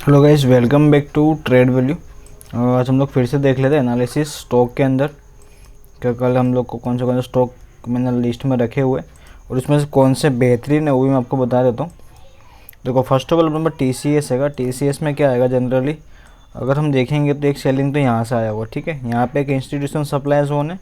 Hello guys, welcome back to trade value. आज हम लोग फिर से देख लेते हैं एनालिसिस स्टॉक के अंदर। क्या कल हम लोग को कौन से स्टॉक मैंने लिस्ट में रखे हुए और उसमें से कौन से बेहतरीन है वो भी मैं आपको बता देता हूँ। देखो, first of all number TCS हैगा। TCS में क्या आएगा जनरली, अगर हम देखेंगे तो एक सेलिंग तो यहाँ से आया हुआ, ठीक है। यहाँ पे एक इंस्टीट्यूशन सप्लाई जोन है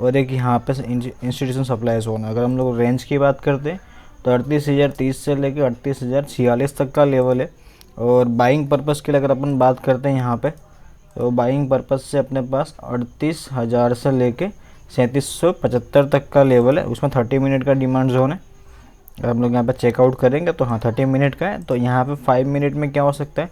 और एक यहाँ पे इंस्टीट्यूशन सप्लाई जोन है। अगर हम लोग रेंज की बात करते हैं तो 38,030 से लेकर 38,046 तक का लेवल है। और बाइंग पर्पज़ के लिए अगर अपन बात करते हैं यहाँ पे, तो बाइंग पर्पज़ से अपने पास 38,000 से लेके 3775 तक का लेवल है। उसमें 30 मिनट का डिमांड जोन है। अगर हम लोग यहाँ पे चेकआउट करेंगे तो हाँ 30 मिनट का है। तो यहाँ पे 5 मिनट में क्या हो सकता है,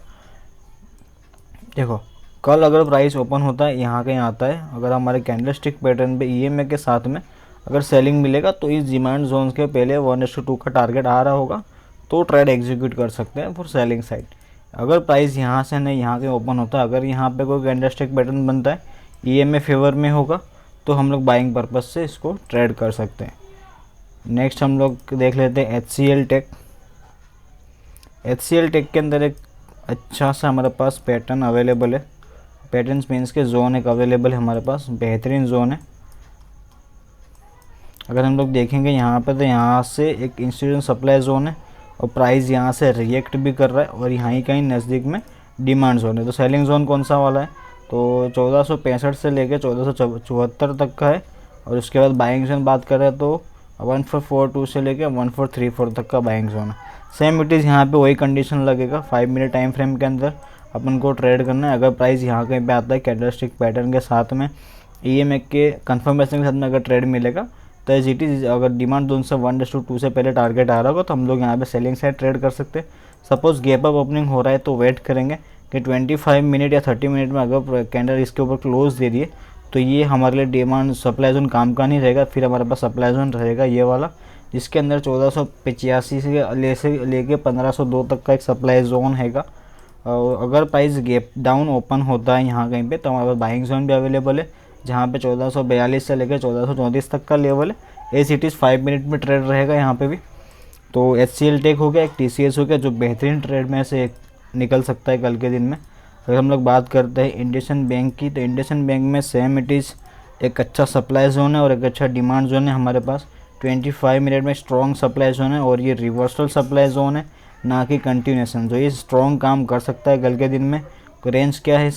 देखो कल अगर प्राइस ओपन होता है यहाँ कहीं आता है, अगर हमारे कैंडलस्टिक पैटर्न पे EMA के साथ में अगर सेलिंग मिलेगा तो इस डिमांड जोन के पहले 1:2 का टारगेट आ रहा होगा तो ट्रेड एग्जीक्यूट कर सकते हैं फॉर सेलिंग साइड। अगर प्राइस यहाँ से नहीं यहाँ कहीं ओपन होता है, अगर यहाँ पे कोई कैंडलस्टिक पैटर्न बनता है EMA फेवर में होगा तो हम लोग बाइंग पर्पज़ से इसको ट्रेड कर सकते हैं। नेक्स्ट हम लोग देख लेते हैं HCL टेक। HCL टेक के अंदर एक अच्छा सा हमारे पास पैटर्न अवेलेबल है। पैटर्न मीन्स के जोन एक अवेलेबल है हमारे पास, बेहतरीन जोन है। अगर हम लोग देखेंगे यहाँ पे तो यहाँ से एक इंस्टीट्यूशन सप्लाई जोन है और प्राइस यहाँ से रिएक्ट भी कर रहा है और यहाँ ही कहीं नज़दीक में डिमांड जोन है। तो सेलिंग जोन कौन सा वाला है, तो 1465 से लेकर 1474 तक का है। और उसके बाद बाइंग जोन बात करें तो 1442 से लेकर 1434 तक का बाइंग जोन है। सेम इट इज़ यहाँ पे वही कंडीशन लगेगा। 5 मिनट टाइम फ्रेम के अंदर अपन को ट्रेड करना है। अगर प्राइस यहाँ कहीं पे आता है कैंडलस्टिक पैटर्न के साथ में EMA के कंफर्मेशन के साथ में अगर ट्रेड मिलेगा तो एज इट इज़, अगर डिमांड जोन से 1:2 से पहले टारगेट आ रहा होगा तो हम लोग यहाँ पे सेलिंग साइड ट्रेड कर सकते हैं। सपोज़ गैप अप ओपनिंग हो रहा है तो वेट करेंगे कि 25 मिनट या 30 मिनट में अगर कैंडल इसके ऊपर क्लोज दे रही है तो ये हमारे लिए डिमांड सप्लाई जोन काम का नहीं रहेगा। फिर हमारे पास सप्लाई जोन रहेगा ये वाला, जिसके अंदर 1485 से लेके 1502 तक का एक सप्लाई जोन हैगा। और अगर प्राइस गैप डाउन ओपन होता है यहाँ कहीं पे तो हमारे पास बाइंग जोन भी अवेलेबल है, जहाँ पे 1442 से लेकर 1434 तक का लेवल है। एज इट इज़ 5 मिनट में ट्रेड रहेगा यहाँ पे भी। तो HCL टेक हो गया, एक TCS हो गया जो बेहतरीन ट्रेड में से एक निकल सकता है कल के दिन में। अगर हम लोग बात करते हैं इंडियन बैंक की, तो इंडियन बैंक में सेम इट इज़ एक अच्छा सप्लाई जोन है और एक अच्छा डिमांड जोन है हमारे पास। 25 मिनट में स्ट्रॉन्ग सप्लाई जोन है और ये रिवर्सल सप्लाई जोन है, ना कि कंटिन्यूएशन। जो ये स्ट्रॉन्ग काम कर सकता है कल के दिन में। रेंज क्या है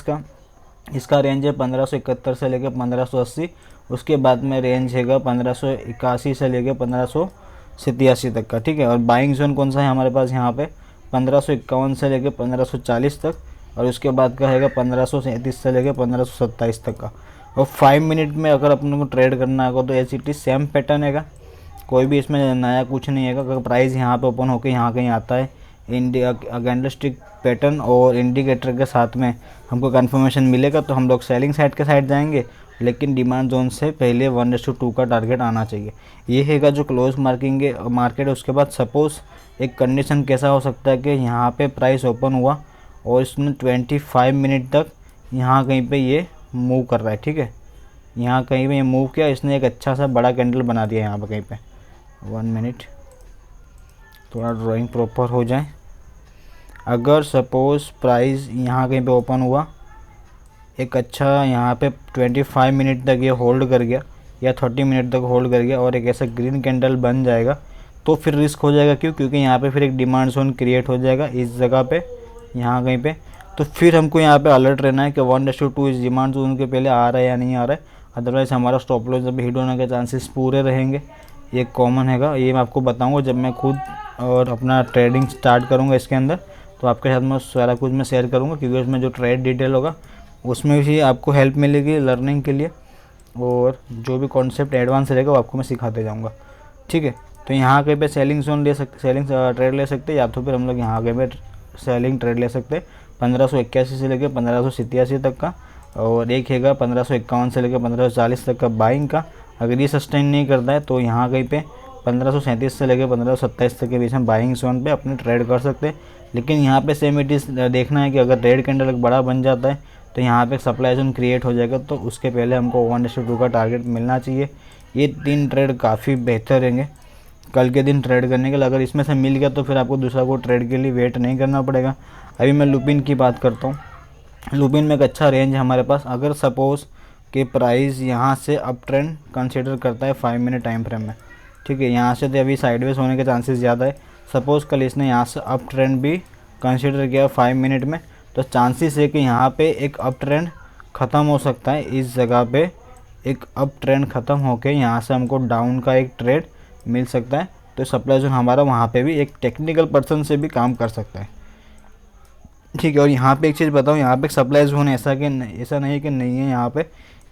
इसका रेंज है 1571 से लेकर 1580। उसके बाद में रेंज हैगा 1581 से लेकर 1587 तक का, ठीक है। और बाइंग जोन कौन सा है हमारे पास यहाँ पे 1551 से लेकर 1540 तक। और उसके बाद का हैगा 1537 से लेकर 1527 तक का। और 5 मिनट में अगर अपन को ट्रेड करना होगा तो as it is same pattern हैगा, कोई भी इसमें नया कुछ नहीं है। अगर प्राइस यहाँ पे ओपन होकर यहाँ कहीं आता है कैंडलस्टिक पैटर्न और इंडिकेटर के साथ में हमको कंफर्मेशन मिलेगा तो हम लोग सेलिंग साइड के साइड जाएंगे, लेकिन डिमांड जोन से पहले 1:2 का टारगेट आना चाहिए। ये हैगा जो क्लोज मार्किंग मार्केट है। उसके बाद सपोज़ एक कंडीशन कैसा हो सकता है कि यहाँ पे प्राइस ओपन हुआ और इसने 25 मिनट तक यहाँ कहीं पे ये मूव कर रहा है, ठीक है। यहाँ कहीं पे ये मूव किया, इसने एक अच्छा सा बड़ा कैंडल बना दिया यहाँ पर कहीं पे। 1 मिनट, थोड़ा ड्राइंग प्रॉपर हो जाए। अगर सपोज़ प्राइस यहाँ कहीं पे ओपन हुआ, एक अच्छा यहाँ पे 25 मिनट तक ये होल्ड कर गया या 30 मिनट तक होल्ड कर गया और एक ऐसा ग्रीन कैंडल बन जाएगा तो फिर रिस्क हो जाएगा। क्यों? क्योंकि यहाँ पे फिर एक डिमांड जोन क्रिएट हो जाएगा इस जगह पे, यहाँ कहीं पे। तो फिर हमको यहाँ पे अलर्ट रहना है कि 1:2 इस डिमांड जोन के पहले आ रहा है या नहीं आ रहा है। अदरवाइज़ हमारा स्टॉप लॉस जब हिट होने के चांसेस पूरे रहेंगे। ये कॉमन हैगा, ये मैं आपको बताऊँगा जब मैं खुद और अपना ट्रेडिंग स्टार्ट करूँगा इसके अंदर, तो आपके साथ मैं सारा कुछ मैं शेयर करूँगा। क्योंकि उसमें जो ट्रेड डिटेल होगा उसमें भी आपको हेल्प मिलेगी लर्निंग के लिए, और जो भी कॉन्सेप्ट एडवांस रहेगा वो आपको मैं सिखाते जाऊँगा, ठीक है। तो यहाँ कहीं पे सेलिंग जोन ले सकते, सेलिंग ट्रेड ले सकते, या तो फिर हम लोग यहाँ कहीं पे सेलिंग ट्रेड ले सकते 1581 से लेकर 1587 तक का। और एक हैगा 1551 से लेकर 1540 तक का बाइंग का। अगर ये सस्टेन नहीं करता है तो यहाँ कहीं पे 1537 से लेकर 1527 तक के बीच में बाइंग जोन पे अपने ट्रेड कर सकते हैं। लेकिन यहाँ पे सेम इट इज़ देखना है कि अगर रेड कैंडल बड़ा बन जाता है तो यहाँ पे सप्लाई जोन क्रिएट हो जाएगा, तो उसके पहले हमको 1:2 का टारगेट मिलना चाहिए। ये 3 ट्रेड काफ़ी बेहतर रहेंगे कल के दिन ट्रेड करने के लिए। अगर इसमें से मिल गया तो फिर आपको दूसरा को ट्रेड के लिए वेट नहीं करना पड़ेगा। अभी मैं लुपिन की बात करता हूँ। लुपिन में एक अच्छा रेंज है हमारे पास। अगर सपोज़ कि प्राइस यहाँ से अप ट्रेंड कंसिडर करता है 5 मिनट टाइम फ्रेम में, ठीक है, यहाँ से तो अभी साइडवेज होने के चांसेस ज़्यादा है। सपोज़ कल इसने यहाँ से अप ट्रेंड भी कंसिडर किया 5 मिनट में, तो चांसेस है कि यहाँ पे एक अप ट्रेंड ख़त्म हो सकता है। इस जगह पे एक अप ट्रेंड ख़त्म होके यहाँ से हमको डाउन का एक ट्रेड मिल सकता है। तो सप्लाई जोन हमारा वहाँ पे भी एक टेक्निकल पर्सन से भी काम कर सकता है, ठीक है। और यहाँ पे एक चीज़ बताऊँ, यहाँ पे एक सप्लाई जोन ऐसा नहीं है कि नहीं है,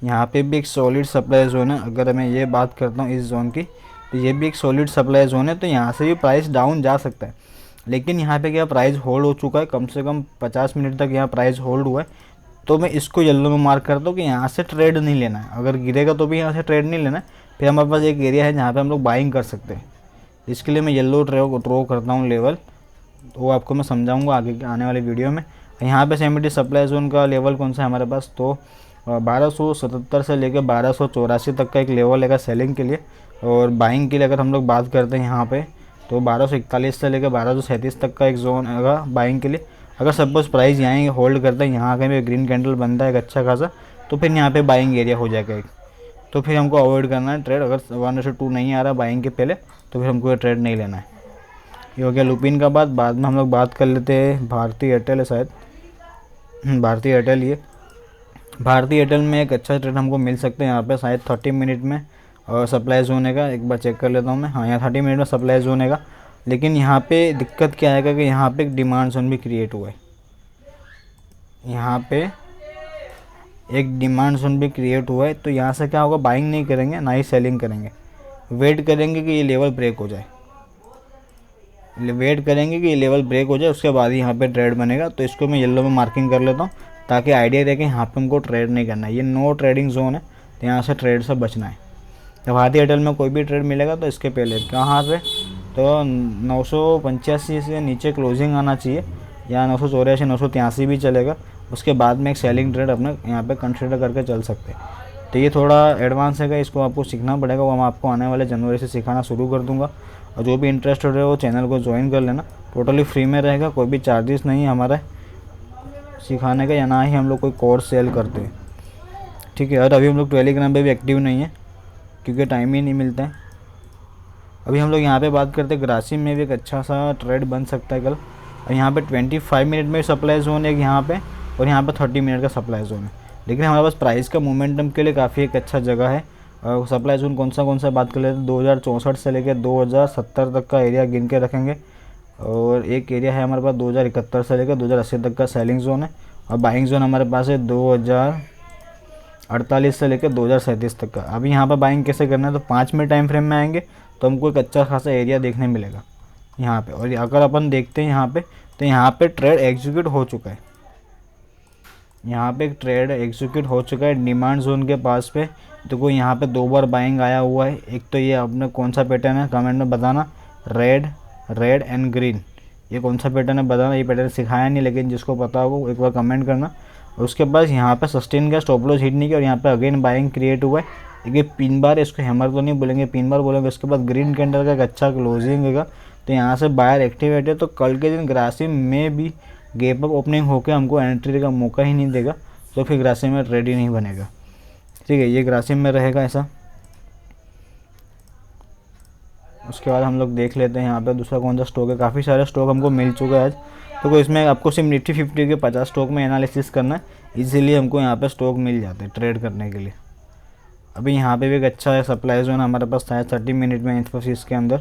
यहाँ पे भी एक सॉलिड सप्लाई जोन है। अगर मैं ये बात करता हूँ इस जोन की, तो ये भी एक सॉलिड सप्लाई जोन है। तो यहाँ से भी प्राइस डाउन जा सकता है, लेकिन यहाँ पे क्या प्राइस होल्ड हो चुका है, कम से कम 50 मिनट तक यहाँ प्राइस होल्ड हुआ है। तो मैं इसको येलो में मार्क करता हूँ कि यहाँ से ट्रेड नहीं लेना है। अगर गिरेगा तो भी यहाँ से ट्रेड नहीं लेना है। फिर हमारे पास एक एरिया है जहाँ पे हम लोग बाइंग कर सकते हैं। इसके लिए मैं येलो ड्रॉ करता हूँ लेवल, तो वो आपको मैं समझाऊंगा आगे के आने वाले वीडियो में। यहाँ पे सेमेटी सप्लाई जोन का लेवल कौन सा है हमारे पास, तो 1277 से लेकर 1284 तक का एक लेवल है सेलिंग के लिए। और बाइंग के लिए अगर हम लोग बात करते हैं यहाँ पे, तो 1241 से लेकर 1237 तक का एक जोन है बाइंग के लिए। अगर सपोज़ प्राइस यहाँ होल्ड करता है, यहाँ कहीं भी ग्रीन कैंडल बनता है एक अच्छा खासा, तो फिर यहाँ पे बाइंग एरिया हो जाएगा एक। तो फिर हमको अवॉइड करना है ट्रेड। अगर 1:2 नहीं आ रहा बाइंग के पहले, तो फिर हमको ये ट्रेड नहीं लेना है। ये हो गया लुपिन का बाद में हम लोग बात कर लेते हैं भारती एयरटेल है शायद, भारती एयरटेल। ये भारती एयरटेल में एक अच्छा ट्रेड हमको मिल सकते हैं यहाँ पे शायद 30 मिनट में। और सप्लाई जोन है, एक बार चेक कर लेता हूँ मैं। हाँ, यहाँ 30 मिनट में सप्लाई जोन है। लेकिन यहाँ पे दिक्कत क्या आएगा कि यहाँ पे एक डिमांड जोन भी क्रिएट हुआ है। यहाँ पे एक डिमांड जोन भी क्रिएट हुआ है। तो यहाँ से क्या होगा, बाइंग नहीं करेंगे ना ही सेलिंग करेंगे, वेट करेंगे कि ये लेवल ब्रेक हो जाए, उसके बाद ही यहाँ पे ट्रेड बनेगा। तो इसको मैं येलो में मार्किंग कर लेता हूँ ताकि आइडिया रहे कि यहाँ पे हमको ट्रेड नहीं करना है। ये नो ट्रेडिंग जोन है, तो यहाँ से ट्रेड से बचना है। जब भारती एयरटेल में कोई भी ट्रेड मिलेगा तो इसके पहले कहाँ से, तो 985 से नीचे क्लोजिंग आना चाहिए, या 984 983 भी चलेगा। उसके बाद में एक सेलिंग ट्रेड अपने यहाँ पे कंसिडर करके चल सकते हैं। तो ये थोड़ा एडवांस है, इसको आपको सीखना पड़ेगा। वो मैं आपको आने वाले जनवरी से सिखाना शुरू कर दूँगा। और जो भी इंटरेस्टेड है वो चैनल को ज्वाइन कर लेना, टोटली फ्री में रहेगा, कोई भी चार्जेस नहीं है हमारा सिखाने का, या ना ही हम लोग कोई कोर्स सेल करते हैं, ठीक है। और अभी हम लोग टेलीग्राम पे भी एक्टिव नहीं है क्योंकि टाइम ही नहीं मिलता है। अभी हम लोग यहाँ पे बात करते हैं ग्रासिम में भी एक अच्छा सा ट्रेड बन सकता है कल। और यहाँ पे 25 मिनट में सप्लाई जोन है यहाँ पे, और यहाँ पे 30 मिनट का सप्लाई जोन है। लेकिन हमारे पास प्राइस का मोमेंटम के लिए काफ़ी एक अच्छा जगह है। और सप्लाई जोन कौन सा बात कर लेते हैं, 2064 से लेकर 2070 तक का एरिया गिन के रखेंगे। और एक एरिया है हमारे पास 2071 से लेकर 2080 तक का सेलिंग जोन है। और बाइंग जोन हमारे पास है 2048 से लेकर 2037 तक का। अभी यहाँ पर बाइंग कैसे करना है, तो 5 मिनट टाइम फ्रेम में आएंगे तो हमको एक अच्छा खासा एरिया देखने मिलेगा यहाँ पे। और अगर अपन देखते हैं यहाँ पे, तो यहाँ पे ट्रेड एग्जीक्यूट हो चुका है, यहाँ पे एक ट्रेड एग्जीक्यूट हो चुका है डिमांड जोन के पास पे। देखो यहाँ पे 2 बार बाइंग आया हुआ है। एक तो ये आपने कौन सा पैटर्न है कमेंट में बताना, रेड एंड ग्रीन, ये कौन सा पैटर्न है बताना। ये पैटर्न सिखाया नहीं, लेकिन जिसको पता होगा एक बार कमेंट करना। और उसके बाद यहाँ पे सस्टेन का स्टॉप लॉस हिट नहीं किया, और यहाँ पे अगेन बाइंग क्रिएट हुआ है। ये पिन बार, इसको हैमर तो नहीं बोलेंगे, पिन बार बोलेंगे। उसके बाद ग्रीन कैंडल का एक अच्छा क्लोजिंग होगा, तो यहाँ से बायर एक्टिवेट है। तो कल के दिन ग्रासिम में भी गैप अप ओपनिंग होकर हमको एंट्री का मौका ही नहीं देगा, तो फिर ग्रासिम में ट्रेड ही नहीं बनेगा, ठीक है। ये ग्रासिम में रहेगा ऐसा। उसके बाद हम लोग देख लेते हैं यहाँ पे दूसरा कौन सा स्टॉक है। काफ़ी सारे स्टॉक हमको मिल चुका है आज। तो इसमें आपको सिर्फ निफ्टी 50 के 50 स्टॉक में एनालिसिस करना है, इसीलिए हमको यहाँ पे स्टॉक मिल जाते हैं ट्रेड करने के लिए। अभी यहाँ पे भी एक अच्छा है सप्लाई जोन हमारे पास शायद 30 मिनट में इन्फोसिस के अंदर,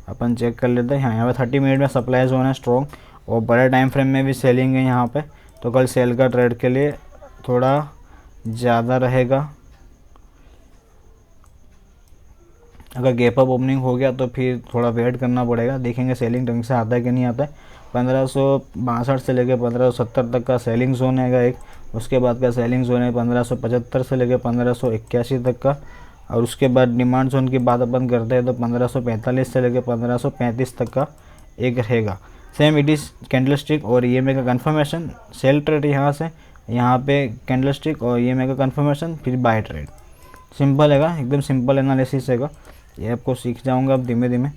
अपन चेक कर लेते हैं। यहाँ पे 30 मिनट में सप्लाई जोन है स्ट्रॉन्ग, और बड़े टाइम फ्रेम में भी सेलिंग है यहाँ पे। तो कल सेल का ट्रेड के लिए थोड़ा ज़्यादा रहेगा। अगर गैप अप ओपनिंग हो गया तो फिर थोड़ा वेट करना पड़ेगा, देखेंगे सेलिंग ढंग से आता है कि नहीं आता है। 1562 से लेकर 1570 तक का सेलिंग जोन है एक। उसके बाद का सेलिंग जोन है 1575 से लेकर 1581 तक का। और उसके बाद डिमांड जोन की बात अपन करते हैं तो 1545 से लेकर 1535 तक का एक रहेगा। सेम इट इज़ कैंडलस्टिक और ईएमए का कन्फर्मेशन, सेल ट्रेड यहाँ से यहाँ पे कैंडलस्टिक और ईएमए का कन्फर्मेशन, फिर बाय ट्रेड। सिंपल हैगा, एकदम सिंपल एनालिसिस हैगा। ये आपको सीख जाऊंगा अब धीमे धीमे,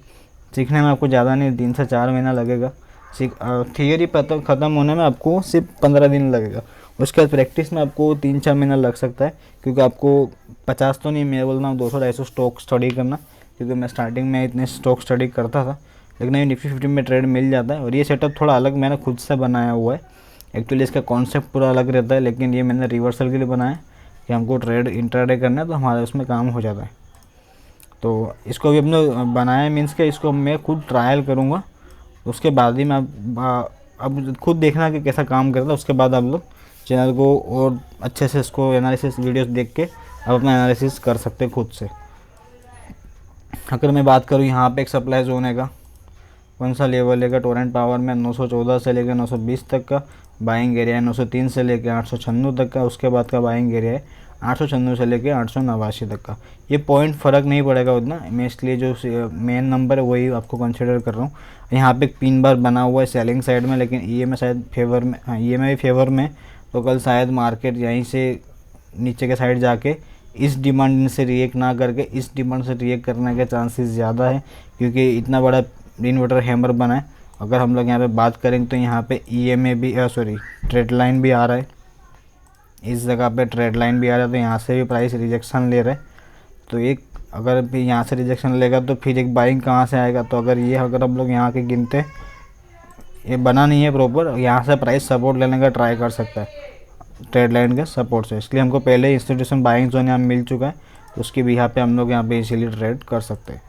सीखने में आपको ज़्यादा नहीं 3 से 4 महीना लगेगा। थियरी पता ख़त्म होने में आपको सिर्फ 15 दिन लगेगा। उसके बाद प्रैक्टिस में आपको 3-4 महीना लग सकता है, क्योंकि आपको 50 तो नहीं, मैं बोल रहा हूँ 200-250 स्टॉक स्टडी करना, क्योंकि मैं स्टार्टिंग में इतने स्टॉक स्टडी करता था। लेकिन अभी निफ्टी 50 में ट्रेड मिल जाता है। और ये सेटअप थोड़ा अलग मैंने खुद से बनाया हुआ है। एक्चुअली इसका कॉन्सेप्ट पूरा अलग रहता है, लेकिन ये मैंने रिवर्सल के लिए बनाया है कि हमको ट्रेड इंट्राडे करना है, तो हमारे उसमें काम हो जाता है। तो इसको भी अपने बनाया मीन्स के इसको मैं खुद ट्रायल करूँगा, उसके बाद ही मैं अब खुद देखना कि कैसा काम करता है। उसके बाद आप लोग चैनल को और अच्छे से इसको एनालिसिस वीडियोस देख के आप अपना एनालिसिस कर सकते हैं खुद से। अगर मैं बात करूँ यहाँ पे एक सप्लाई जोन है का कौन सा लेवल है, टोरेंट पावर में 914 से लेकर 920 तक का बाइंग एरिया है, 903 से लेकर 896 तक का। उसके बाद का बाइंग एरिया है 896 से लेकर 889 तक का। ये पॉइंट फ़र्क नहीं पड़ेगा उतना, मैं इसलिए जो मेन नंबर है वही आपको कंसिडर कर रहा हूँ। यहाँ पे एक पिन बार बना हुआ है सेलिंग साइड में, लेकिन EMA शायद फेवर में, हाँ EMA भी फेवर में। तो कल शायद मार्केट यहीं से नीचे के साइड जाके इस डिमांड से रिएक्ट ना करके इस डिमांड से रिएक्ट करने के चांसेस ज़्यादा है, क्योंकि इतना बड़ा इन्वर्टर हैमर बना है। अगर हम लोग यहाँ पे बात करें तो यहाँ पे EMA भी ट्रेड लाइन भी आ रहा है, इस जगह पे ट्रेड लाइन भी आ रहा है, तो यहाँ से भी प्राइस रिजेक्शन ले रहे हैं। तो एक अगर भी यहाँ से रिजेक्शन लेगा तो फिर एक बाइंग कहाँ से आएगा। तो अगर हम लोग यहाँ के गिनते, ये बना नहीं है प्रॉपर, यहाँ से प्राइस सपोर्ट लेने का ट्राई कर सकता है ट्रेड लाइन के सपोर्ट से। इसलिए हमको पहले इंस्टीट्यूशन बाइंग जोन यहाँ मिल चुका है, तो उसकी भी यहाँ पे हम लोग यहाँ पे इजीली ट्रेड कर सकते हैं।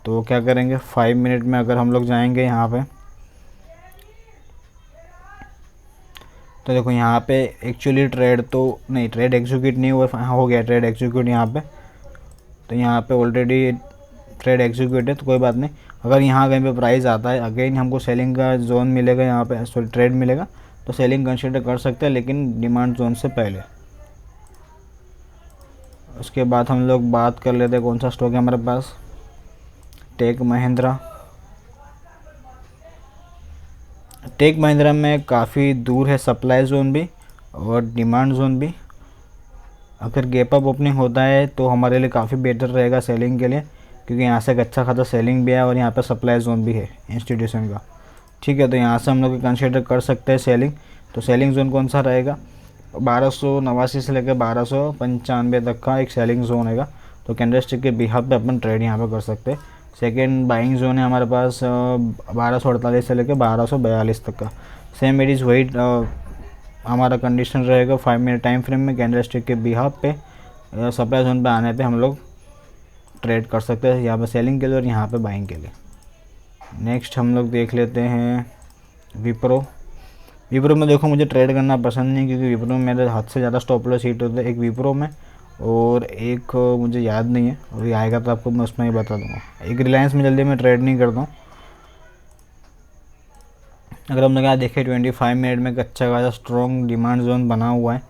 तो क्या करेंगे 5 मिनट में अगर हम लोग जाएंगे यहाँ पे, तो देखो यहाँ पे एक्चुअली ट्रेड तो नहीं, ट्रेड एग्जीक्यूट नहीं हुआ, हो गया ट्रेड एग्जीक्यूट यहाँ पे। तो यहाँ पे ऑलरेडी ट्रेड एग्जीक्यूट है, तो कोई बात नहीं। अगर यहाँ कहीं पे प्राइस आता है अगेन हमको सेलिंग का जोन मिलेगा, यहाँ पे ट्रेड मिलेगा, तो सेलिंग कंसिडर कर सकते हैं, लेकिन डिमांड जोन से पहले। उसके बाद हम लोग बात कर लेते हैं कौन सा स्टॉक है हमारे पास, टेक महिंद्रा। टेक महिंद्रा में काफ़ी दूर है सप्लाई जोन भी और डिमांड जोन भी। अगर गैप अप ओपनिंग होता है तो हमारे लिए काफ़ी बेटर रहेगा सेलिंग के लिए, क्योंकि यहाँ से एक अच्छा खासा सेलिंग भी है और यहाँ पे सप्लाई जोन भी है इंस्टीट्यूशन का। ठीक है, तो यहाँ से हम लोग कंसिडर कर सकते हैं सेलिंग। तो सेलिंग जोन कौन सा रहेगा, 1289 से लेकर 1295 तक का एक सेलिंग जोन रहेगा। तो कैंडलस्टिक के बिहाफ पे अपन ट्रेड यहाँ पे कर सकते हैं। सेकेंड बाइंग जोन है हमारे पास 1248 से लेकर 1242 तक का। सेम इट इज़ वही हमारा कंडीशन रहेगा 5 मिनट टाइम फ्रेम में कैंडलस्टिक के बिहाफ पे सप्लाई जोन पे आने पे हम लोग ट्रेड कर सकते हैं, यहाँ पे सेलिंग के लिए और यहाँ पे बाइंग के लिए। नेक्स्ट हम लोग देख लेते हैं विप्रो। विप्रो में देखो मुझे ट्रेड करना पसंद नहीं, क्योंकि विप्रो में मेरे हाथ से ज़्यादा स्टॉप लॉस हिट होता है, एक विप्रो में और एक मुझे याद नहीं है, और ये आएगा तो आपको मैं उसमें ही बता दूंगा। एक रिलायंस में जल्दी मैं ट्रेड नहीं करता हूँ। अगर हम लोग यहाँ देखें 25 मिनट में एक अच्छा खासा स्ट्रॉन्ग डिमांड जोन बना हुआ है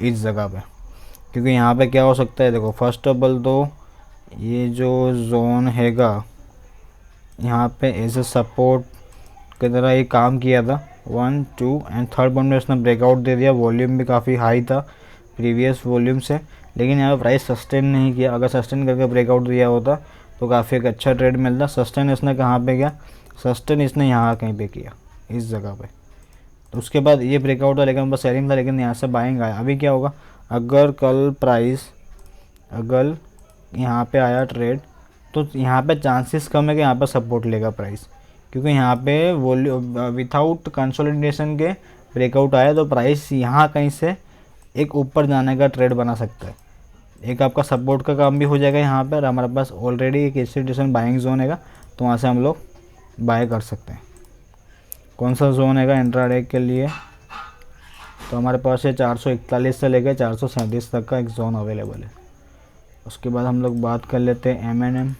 इस जगह पे, क्योंकि यहाँ पे क्या हो सकता है, देखो फर्स्ट ऑफ ऑल तो ये जो जोन हैगा यहाँ पे एज ए सपोर्ट की तरह ये काम किया था 1 2 एंड थर्ड पॉइंट में उसने ब्रेकआउट दे दिया। वॉल्यूम भी काफ़ी हाई था प्रीवियस वॉल्यूम से, लेकिन यहाँ पे प्राइस सस्टेन नहीं किया। अगर सस्टेन करके ब्रेकआउट दिया होता तो काफ़ी एक अच्छा ट्रेड मिलता। सस्टेन इसने कहाँ पे किया, सस्टेन इसने यहाँ कहीं पे किया इस जगह पे। तो उसके बाद ये ब्रेकआउट था, लेकिन बस सेलिंग था, लेकिन यहाँ से बाइंग आया। अभी क्या होगा, अगर कल प्राइस अगर यहाँ पे आया ट्रेड, तो यहाँ पे चांसेस कम है कि यहाँ पे सपोर्ट लेगा प्राइस, क्योंकि यहाँ पे वॉल्यूम विथाउट कंसोलिडेशन के ब्रेकआउट आया, तो प्राइस यहाँ कहीं से एक ऊपर जाने का ट्रेड बना सकता है। एक आपका सपोर्ट का काम भी हो जाएगा यहाँ पर। हमारे पास ऑलरेडी एक इंस्टीट्यूशन बाइंग जोन हैगा, तो वहाँ से हम लोग बाय कर सकते हैं। कौन सा जोन हैगा इंट्राडे के लिए, तो हमारे पास ये 441 से लेकर 437 तक का एक जोन अवेलेबल है। उसके बाद हम लोग बात कर लेते हैं M&M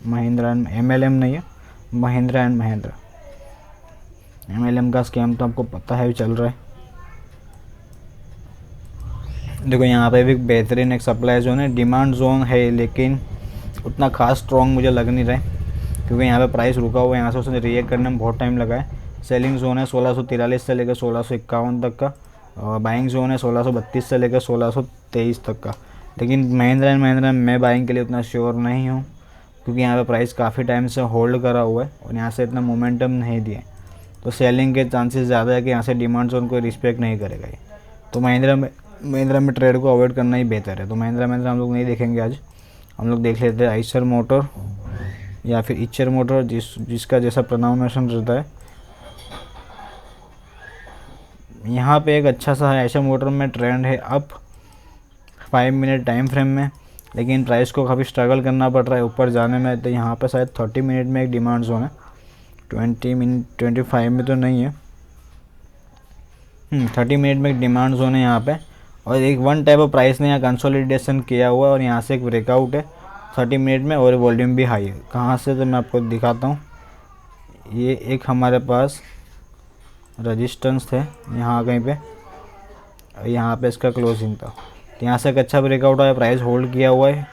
महिंद्रा एंड MLM नहीं है, महिंद्रा एंड महिंद्रा। MLM का स्कैम तो आपको पता है भी चल रहा है। देखो यहाँ पे भी बेहतरीन एक सप्लाई जोन है, डिमांड जोन है, लेकिन उतना खास स्ट्रॉन्ग मुझे लग नहीं रहा है, क्योंकि यहाँ पे प्राइस रुका हुआ है। यहाँ से उसने रिएक्ट करने में बहुत टाइम लगा है। सेलिंग जोन है 1643 से लेकर 1651 तक का, और बाइंग जोन है 1632 से लेकर 1623 तक का। लेकिन महिंद्रा एंड महिंद्रा मैं बाइंग के लिए उतना श्योर नहीं हूँ, क्योंकि यहाँ पे प्राइस काफ़ी टाइम से होल्ड करा हुआ है और यहाँ से इतना मोमेंटम नहीं दिया है, तो सेलिंग के चांसेस ज़्यादा है कि यहाँ से डिमांड जोन को रिस्पेक्ट नहीं करेगा ये। तो महिंद्रा में ट्रेड को अवॉइड करना ही बेहतर है। तो महिंद्रा हम लोग नहीं देखेंगे आज, हम लोग देख लेते हैं आइशर मोटर या फिर इचर मोटर, जिसका जैसा प्रोनाउंसिएशन रहता है। यहाँ पे एक अच्छा सा है आइशर मोटर में ट्रेंड है अप 5 मिनट टाइम फ्रेम में, लेकिन प्राइस को काफ़ी स्ट्रगल करना पड़ रहा है ऊपर जाने में। तो यहाँ पे शायद 30 मिनट में एक डिमांड जोन है, 25 में तो नहीं है, 30 मिनट में एक डिमांड जोन है यहाँ पे। और एक वन टाइप ऑफ प्राइस ने यहाँ कंसोलिडेशन किया हुआ है और यहाँ से एक ब्रेकआउट है 30 मिनट में और वॉल्यूम भी हाई है। कहाँ से, तो मैं आपको दिखाता हूँ। ये एक हमारे पास रेजिस्टेंस थे यहाँ कहीं पे, यहाँ पे इसका क्लोजिंग था, तो यहाँ से एक अच्छा ब्रेकआउट आया, प्राइस होल्ड किया हुआ है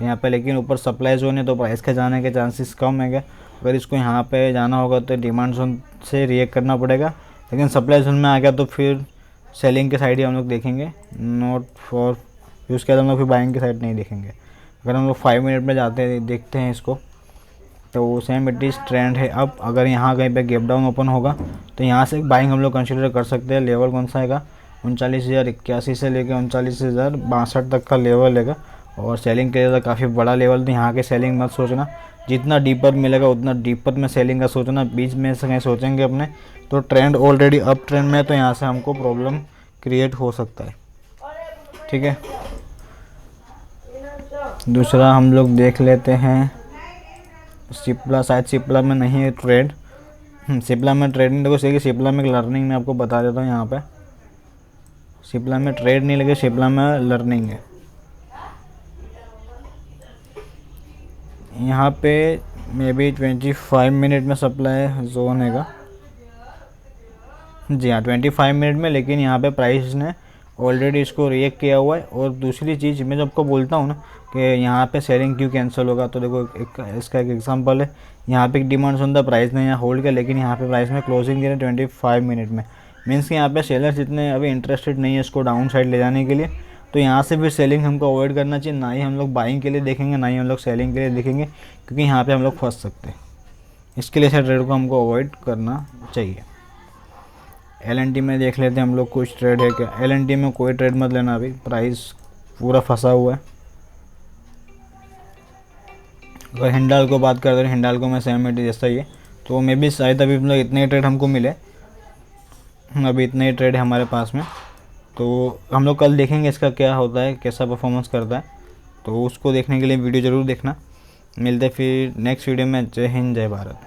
यहाँ पे, लेकिन ऊपर सप्लाई जोन है तो प्राइस के जाने के चांसेस कम है। अगर इसको यहाँ पे जाना होगा तो डिमांड जोन से रिएक्ट करना पड़ेगा, लेकिन सप्लाई जोन में आ गया तो फिर सेलिंग के साइड ही हम लोग देखेंगे, नॉट फॉर यूज़ किया तो हम लोग फिर बाइंग की साइड नहीं देखेंगे। अगर हम लोग 5 मिनट में जाते हैं देखते हैं इसको, तो सेम इट इज़ ट्रेंड है अब। अगर यहाँ कहीं पे गैप डाउन ओपन होगा तो यहाँ से बाइंग हम लोग कंसिडर कर सकते हैं। लेवल कौन सा है, 39,081 से लेकर 39,062 तक का लेवल है। और सेलिंग के लिए तो काफ़ी बड़ा लेवल, तो यहाँ के सेलिंग मत सोचना, जितना डीपर मिलेगा उतना डीपर में सेलिंग का सोचना। बीच में से कहीं सोचेंगे अपने तो ट्रेंड ऑलरेडी अप ट्रेंड में है, तो यहाँ से हमको प्रॉब्लम क्रिएट हो सकता है। ठीक है, दूसरा हम लोग देख लेते हैं सिप्ला। शायद सिप्ला में नहीं है ट्रेड, सिप्ला में ट्रेडिंग देखो सही, सिप्ला में लर्निंग में आपको बता देता हूँ। यहाँ पे सिप्ला में ट्रेड नहीं लगे, सिप्ला में लर्निंग है। यहाँ पे मे बी 25 मिनट में सप्लाई जोन है, जी हाँ 25 मिनट में, लेकिन यहाँ पे प्राइस ने ऑलरेडी इसको रिएक्ट किया हुआ है। और दूसरी चीज़ मैं जब आपको बोलता हूँ ना कि यहाँ पे सेलिंग क्यों कैंसिल होगा, तो देखो इसका एक एग्जांपल है, यहाँ पे एक डिमांड जोन था, प्राइस ने यहाँ होल्ड किया, लेकिन यहाँ पे प्राइस में क्लोजिंग दिया 25 मिनट में। मीन्स कि यहाँ पे सेलर्स इतने अभी इंटरेस्टेड नहीं है इसको डाउन साइड ले जाने के लिए, तो यहाँ से भी सेलिंग हमको अवॉइड करना चाहिए। ना ही हम लोग बाइंग के लिए देखेंगे, ना ही हम लोग सेलिंग के लिए देखेंगे, क्योंकि यहाँ पर हम लोग फंस सकते हैं। इसके लिए ऐसे ट्रेड को हमको अवॉइड करना चाहिए। LNT में देख लेते हैं हम लोग, कुछ ट्रेड है क्या। LNT में कोई ट्रेड मत लेना, अभी प्राइस पूरा फंसा हुआ है। अगर हिंडाल को बात करते हैं, हिंडाल को मैं सेम है जैसा ही है, तो मे भी शायद अभी मतलब इतने ही ट्रेड हमको मिले, अभी इतने ही ट्रेड है हमारे पास में। तो हम लोग कल देखेंगे इसका क्या होता है, कैसा परफॉर्मेंस करता है, तो उसको देखने के लिए वीडियो ज़रूर देखना। मिलते फिर नेक्स्ट वीडियो में। जय हिंद, जय भारत।